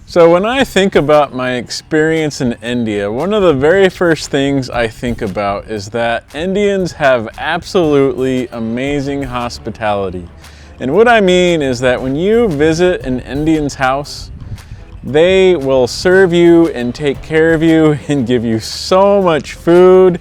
So when I think about my experience in India, one of the very first things I think about is that Indians have absolutely amazing hospitality. And what I mean is that when you visit an Indian's house, they will serve you and take care of you and give you so much food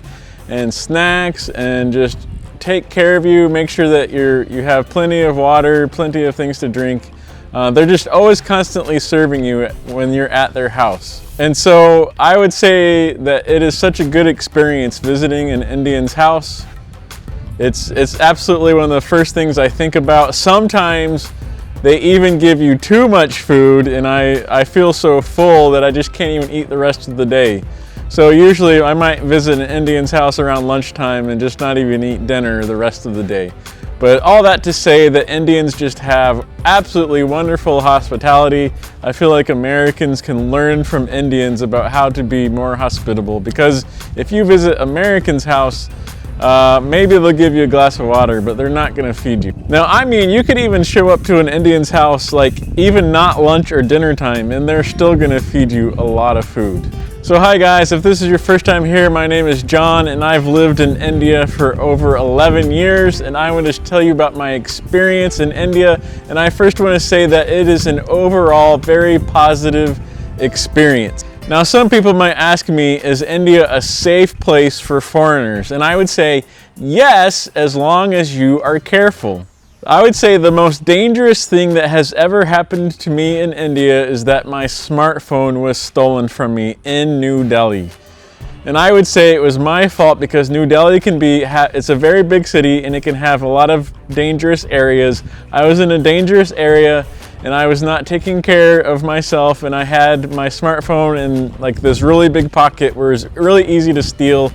and snacks and just take care of you, make sure that you have plenty of water, plenty of things to drink. They're just always constantly serving you when you're at their house. And so I would say that it is such a good experience visiting an Indian's house. It's absolutely one of the first things I think about. Sometimes they even give you too much food and I feel so full that I just can't even eat the rest of the day. So usually I might visit an Indian's house around lunchtime and just not even eat dinner the rest of the day. But all that to say that Indians just have absolutely wonderful hospitality. I feel like Americans can learn from Indians about how to be more hospitable, because if you visit Americans' house, maybe they'll give you a glass of water, but they're not gonna feed you. Now, I mean, you could even show up to an Indian's house, like even not lunch or dinner time, and they're still gonna feed you a lot of food. So hi guys, if this is your first time here, my name is John and I've lived in India for over 11 years, and I want to tell you about my experience in India. And I first want to say that it is an overall very positive experience. Now, some people might ask me, is India a safe place for foreigners? And I would say yes, as long as you are careful. I would say the most dangerous thing that has ever happened to me in India is that my smartphone was stolen from me in New Delhi. And I would say it was my fault because New Delhi it's a very big city and it can have a lot of dangerous areas. I was in a dangerous area and I was not taking care of myself, and I had my smartphone in like this really big pocket where it was really easy to steal.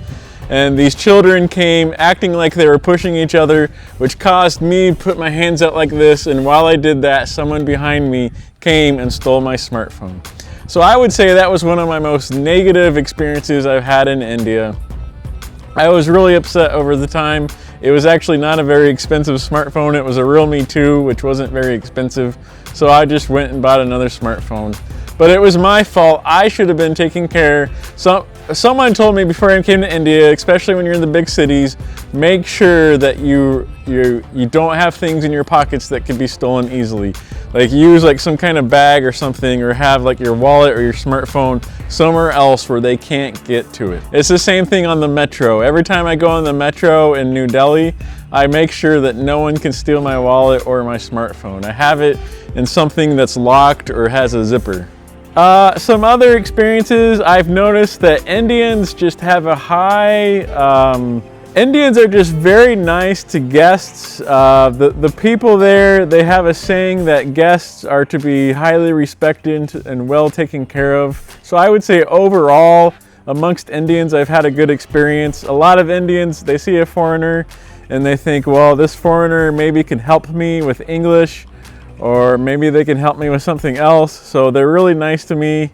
And these children came acting like they were pushing each other, which caused me to put my hands out like this, and while I did that, someone behind me came and stole my smartphone. So I would say that was one of my most negative experiences I've had in India. I was really upset over the time. It was actually not a very expensive smartphone. It was a Realme 2, which wasn't very expensive. So I just went and bought another smartphone. But it was my fault. I should have been taking care. Someone told me before I came to India, especially when you're in the big cities, make sure that you don't have things in your pockets that can be stolen easily. Like use like some kind of bag or something, or have like your wallet or your smartphone somewhere else where they can't get to it. It's the same thing on the metro. Every time I go on the metro in New Delhi, I make sure that no one can steal my wallet or my smartphone. I have it in something that's locked or has a zipper. Some other experiences, I've noticed that Indians just have a Indians are just very nice to guests. The people there, they have a saying that guests are to be highly respected and well taken care of. So I would say overall, amongst Indians, I've had a good experience. A lot of Indians, they see a foreigner and they think, well, this foreigner maybe can help me with English, or maybe they can help me with something else. So they're really nice to me.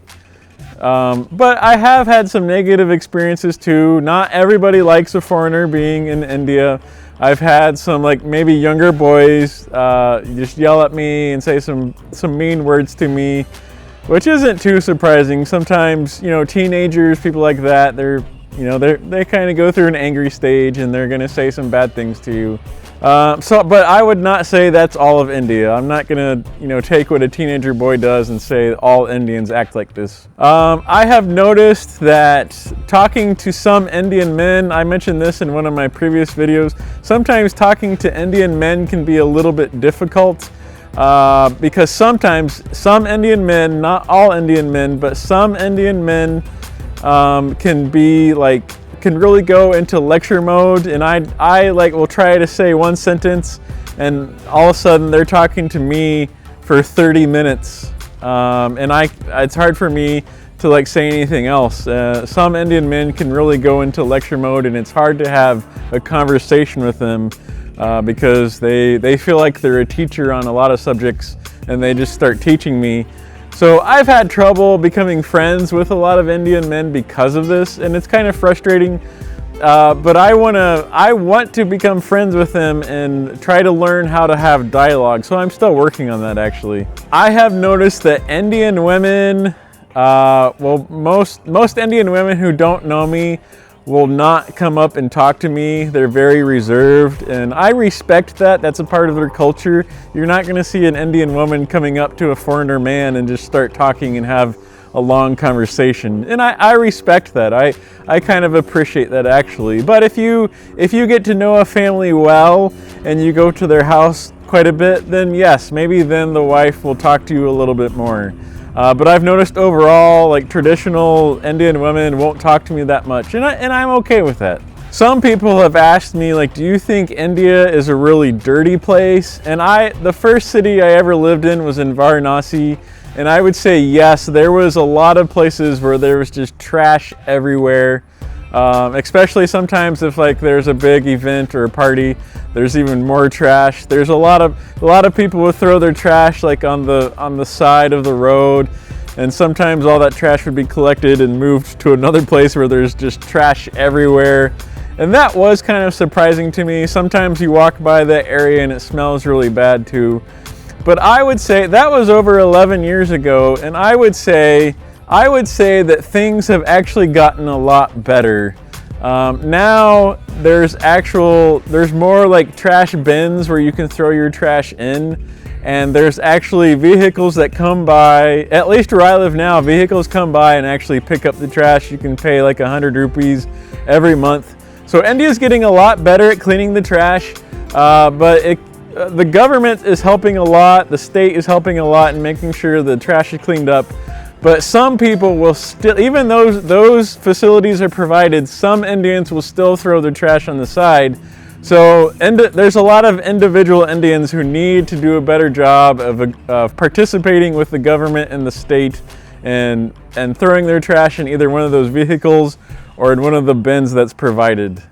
But I have had some negative experiences too. Not everybody likes a foreigner being in India. I've had some like maybe younger boys just yell at me and say some mean words to me, which isn't too surprising. Sometimes, you know, teenagers, people like that, they kind of go through an angry stage and they're gonna say some bad things to you. But I would not say that's all of India. I'm not gonna, take what a teenager boy does and say all Indians act like this. I have noticed that talking to some Indian men, I mentioned this in one of my previous videos, sometimes talking to Indian men can be a little bit difficult, because sometimes some Indian men, not all Indian men, but some Indian men can really go into lecture mode, and I will try to say one sentence and all of a sudden they're talking to me for 30 minutes, and it's hard for me to say anything else. Some Indian men can really go into lecture mode, and it's hard to have a conversation with them because they feel like they're a teacher on a lot of subjects and they just start teaching me. So I've had trouble becoming friends with a lot of Indian men because of this, and it's kind of frustrating. but I want to become friends with them and try to learn how to have dialogue. So I'm still working on that, actually. I have noticed that Indian women, most Indian women who don't know me will not come up and talk to me. They're very reserved, and I respect that. That's a part of their culture. You're not going to see an Indian woman coming up to a foreigner man and just start talking and have a long conversation, and I respect that. I kind of appreciate that, actually. But if you get to know a family well and you go to their house quite a bit, then yes, maybe then the wife will talk to you a little bit more. But I've noticed overall, like, traditional Indian women won't talk to me that much, and I'm okay with that. Some people have asked me, like, do you think India is a really dirty place? And the first city I ever lived in was in Varanasi. And I would say yes, there was a lot of places where there was just trash everywhere. Especially sometimes if, like, there's a big event or a party, there's even more trash. There's a lot of people would throw their trash, like, on the side of the road, and sometimes all that trash would be collected and moved to another place where there's just trash everywhere. And that was kind of surprising to me. Sometimes you walk by that area and it smells really bad too. But I would say that was over 11 years ago, and I would say that things have actually gotten a lot better. Now there's more like trash bins where you can throw your trash in, and there's actually vehicles that come by. At least where I live now, vehicles come by and actually pick up the trash. You can pay like 100 rupees every month. So India's getting a lot better at cleaning the trash, but the government is helping a lot, the state is helping a lot in making sure the trash is cleaned up. But some people will still, even those facilities are provided, some Indians will still throw their trash on the side. So there's a lot of individual Indians who need to do a better job of participating with the government and the state and throwing their trash in either one of those vehicles or in one of the bins that's provided.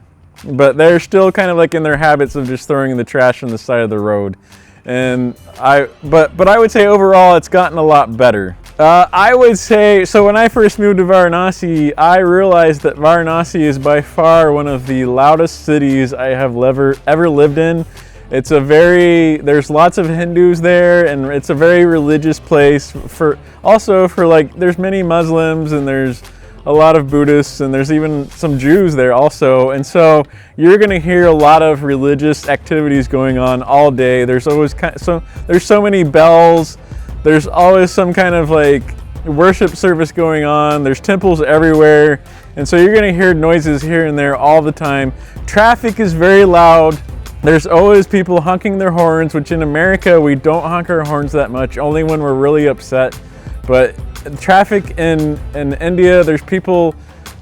But they're still kind of like in their habits of just throwing the trash on the side of the road. But I would say overall it's gotten a lot better. I would say, so when I first moved to Varanasi, I realized that Varanasi is by far one of the loudest cities I have ever lived in. There's lots of Hindus there, and it's a very religious place. There's many Muslims, and there's a lot of Buddhists, and there's even some Jews there also. And so you're going to hear a lot of religious activities going on all day. There's so many bells. There's always some kind of like worship service going on. There's temples everywhere. And so you're going to hear noises here and there all the time. Traffic is very loud. There's always people honking their horns, which in America we don't honk our horns that much, only when we're really upset. But traffic in India, there's people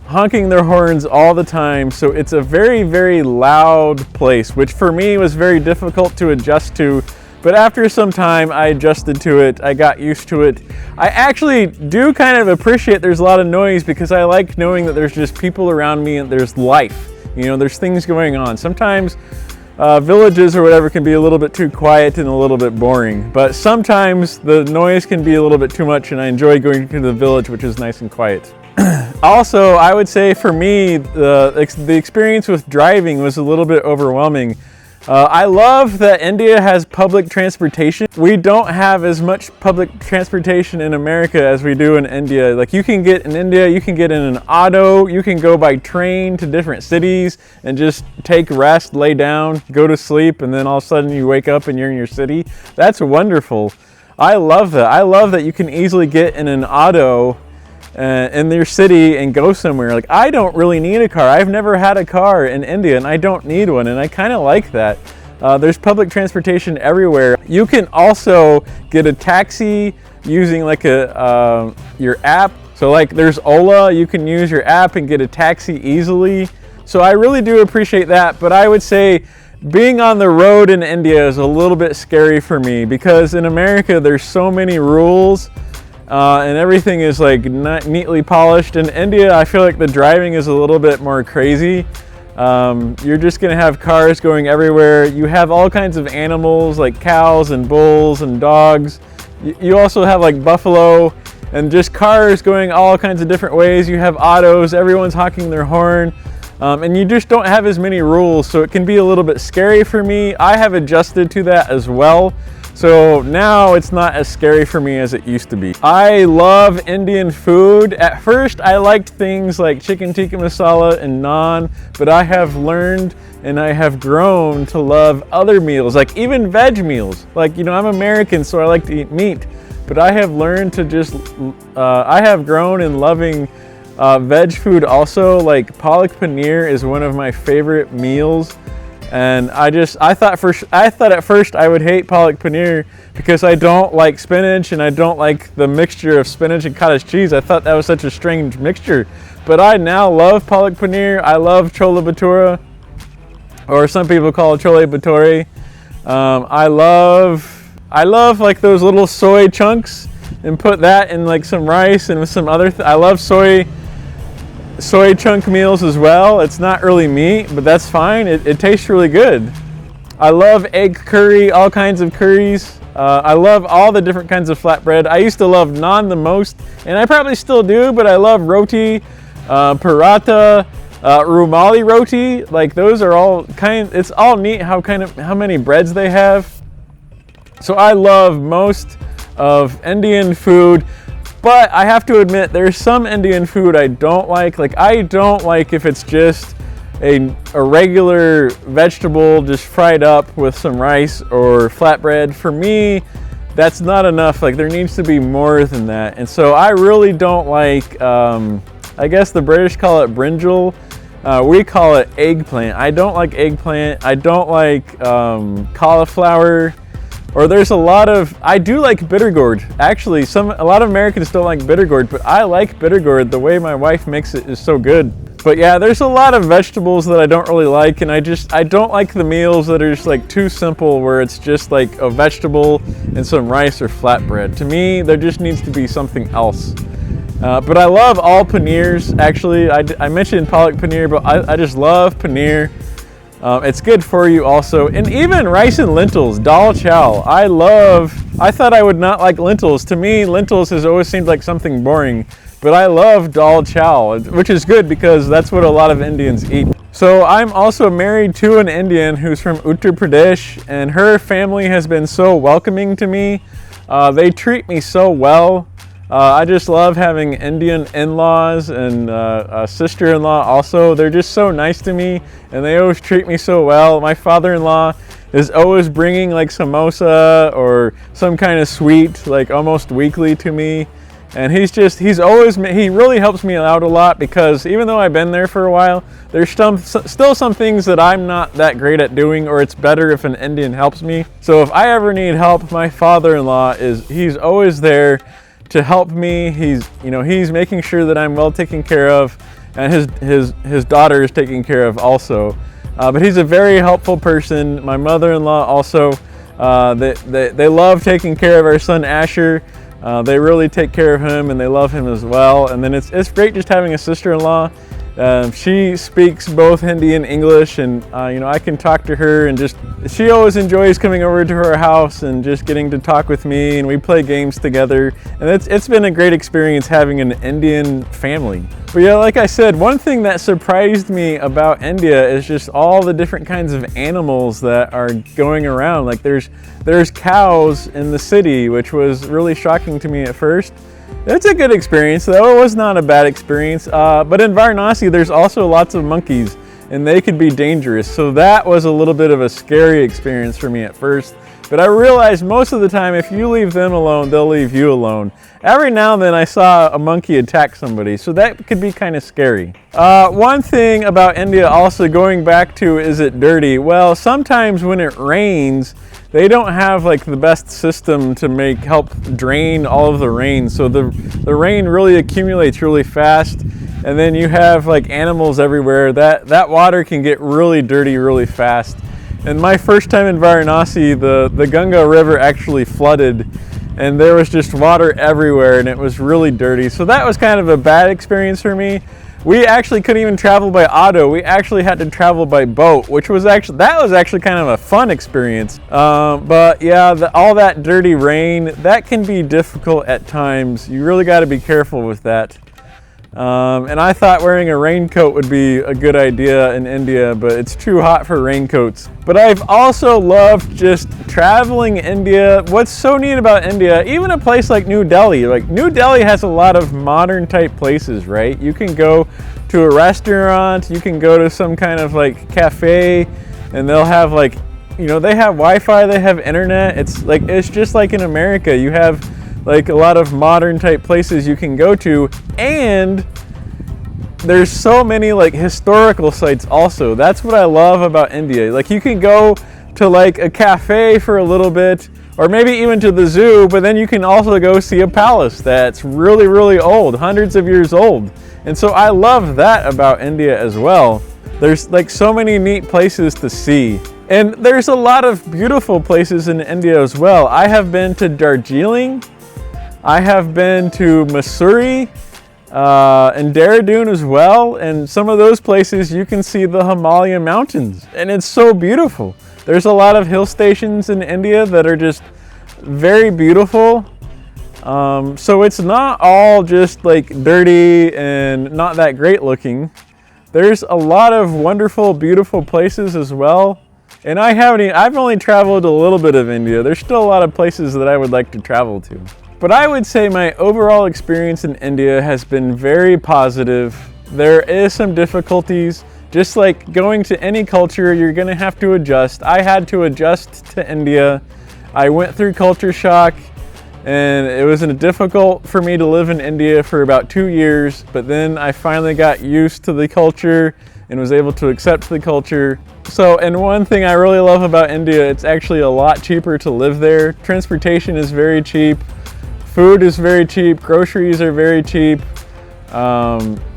honking their horns all the time. So it's a very, very loud place, which for me was very difficult to adjust to. But after some time, I adjusted to it. I got used to it. I actually do kind of appreciate there's a lot of noise, because I like knowing that there's just people around me and there's life. You know, there's things going on. Sometimes villages or whatever can be a little bit too quiet and a little bit boring. But sometimes the noise can be a little bit too much, and I enjoy going to the village, which is nice and quiet. Also, I would say for me, the experience with driving was a little bit overwhelming. I love that India has public transportation. We don't have as much public transportation in America as we do in India. Like, in India, you can get in an auto, you can go by train to different cities and just take rest, lay down, go to sleep, and then all of a sudden you wake up and you're in your city. That's wonderful. I love that. I love that you can easily get in an auto in their city and go somewhere. Like, I don't really need a car. I've never had a car in India, and I don't need one, and I kind of like that. There's public transportation everywhere. You can also get a taxi using like your app. So like there's Ola, you can use your app and get a taxi easily. So I really do appreciate that, but I would say being on the road in India is a little bit scary for me, because in America there's so many rules. And everything is like not neatly polished. In India, I feel like the driving is a little bit more crazy. You're just gonna have cars going everywhere. You have all kinds of animals like cows and bulls and dogs. You also have like buffalo and just cars going all kinds of different ways. You have autos, everyone's honking their horn. and you just don't have as many rules, so it can be a little bit scary for me. I have adjusted to that as well. So now it's not as scary for me as it used to be. I love Indian food. At first, I liked things like chicken tikka masala and naan, but I have learned and I have grown to love other meals, like even veg meals. Like, you know, I'm American, so I like to eat meat, but I have learned to just, I have grown in loving veg food also. Like palak paneer is one of my favorite meals. And I thought at first I would hate palak paneer because I don't like spinach and I don't like the mixture of spinach and cottage cheese. I thought that was such a strange mixture. But I now love palak paneer. I love chola bhatura, or some people call it chole bhature. I love like those little soy chunks, and put that in like some rice and with some other I love soy chunk meals as well. It's not really meat, but that's fine. It tastes really good. I love egg curry, all kinds of curries. I love all the different kinds of flatbread. I used to love naan the most, and I probably still do, but I love roti, paratha, rumali roti. Like those are all it's all neat how many breads they have. So I love most of Indian food. But I have to admit, there's some Indian food I don't like. Like I don't like if it's just a regular vegetable just fried up with some rice or flatbread. For me, that's not enough. Like there needs to be more than that. And so I really don't like, I guess the British call it brinjal. We call it eggplant. I don't like eggplant. I don't like cauliflower. Or there's a lot of, I do like bitter gourd. Actually, a lot of Americans don't like bitter gourd, but I like bitter gourd. The way my wife makes it is so good. But yeah, there's a lot of vegetables that I don't really like, and I don't like the meals that are just like too simple, where it's just like a vegetable and some rice or flatbread. To me, there just needs to be something else. But I love all paneers. Actually, I mentioned palak paneer, but I just love paneer. It's good for you also. And even rice and lentils, dal chao. I thought I would not like lentils. To me, lentils has always seemed like something boring, but I love dal chao, which is good because that's what a lot of Indians eat. So I'm also married to an Indian who's from Uttar Pradesh, and her family has been so welcoming to me. They treat me so well. I just love having Indian in-laws and a sister-in-law also. They're just so nice to me, and they always treat me so well. My father-in-law is always bringing like samosa or some kind of sweet, like almost weekly to me. And he really helps me out a lot, because even though I've been there for a while, there's still some things that I'm not that great at doing, or it's better if an Indian helps me. So if I ever need help, my father-in-law he's always there to help me. He's making sure that I'm well taken care of, and his daughter is taken care of also. But he's a very helpful person. My mother-in-law also, they love taking care of our son Asher. They really take care of him, and they love him as well. And then it's great just having a sister-in-law. She speaks both Hindi and English, and I can talk to her, and she always enjoys coming over to her house and just getting to talk with me, and we play games together. And it's been a great experience having an Indian family. But yeah, like I said, one thing that surprised me about India is just all the different kinds of animals that are going around. Like there's cows in the city, which was really shocking to me at first. It's a good experience, though. It was not a bad experience. But in Varanasi, there's also lots of monkeys, and they could be dangerous. So that was a little bit of a scary experience for me at first. But I realized most of the time, if you leave them alone, they'll leave you alone. Every now and then I saw a monkey attack somebody, so that could be kind of scary. One thing about India also, going back to, is it dirty? Well, sometimes when it rains, they don't have like the best system to help drain all of the rain. So the rain really accumulates really fast, and then you have like animals everywhere. That water can get really dirty really fast. And my first time in Varanasi, the Ganga River actually flooded, and there was just water everywhere, and it was really dirty. So that was kind of a bad experience for me. We actually couldn't even travel by auto. We actually had to travel by boat, which was actually kind of a fun experience. But yeah, all that dirty rain, that can be difficult at times. You really got to be careful with that. And I thought wearing a raincoat would be a good idea in India, but it's too hot for raincoats. But I've also loved just traveling India. What's so neat about India, even a place like New Delhi, has a lot of modern type places, right? You can go to a restaurant, you can go to some kind of like cafe, and they'll have like, they have Wi-Fi, they have internet. It's just like in America. You have like a lot of modern type places you can go to, and there's so many like historical sites also. That's what I love about India. Like you can go to like a cafe for a little bit, or maybe even to the zoo, but then you can also go see a palace that's really, really old, hundreds of years old. And so I love that about India as well. There's like so many neat places to see. And there's a lot of beautiful places in India as well. I have been to Darjeeling, I have been to Missouri, and Dehradun as well, and some of those places you can see the Himalaya mountains, and it's so beautiful. There's a lot of hill stations in India that are just very beautiful. So it's not all just like dirty and not that great looking. There's a lot of wonderful, beautiful places as well. And I've only traveled a little bit of India. There's still a lot of places that I would like to travel to. But I would say my overall experience in India has been very positive. There is some difficulties. Just like going to any culture, you're gonna have to adjust. I had to adjust to India. I went through culture shock, and it was difficult for me to live in India for about 2 years, but then I finally got used to the culture and was able to accept the culture. So, and one thing I really love about India, it's actually a lot cheaper to live there. Transportation is very cheap. Food is very cheap, groceries are very cheap.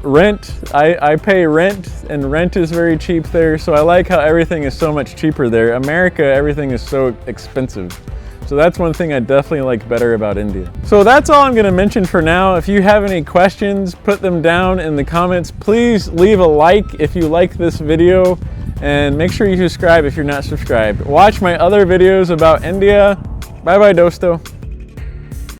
Rent, I pay rent, and rent is very cheap there, so I like how everything is so much cheaper there. America, everything is so expensive. So that's one thing I definitely like better about India. So that's all I'm gonna mention for now. If you have any questions, put them down in the comments. Please leave a like if you like this video, and make sure you subscribe if you're not subscribed. Watch my other videos about India. Bye bye, Dosto.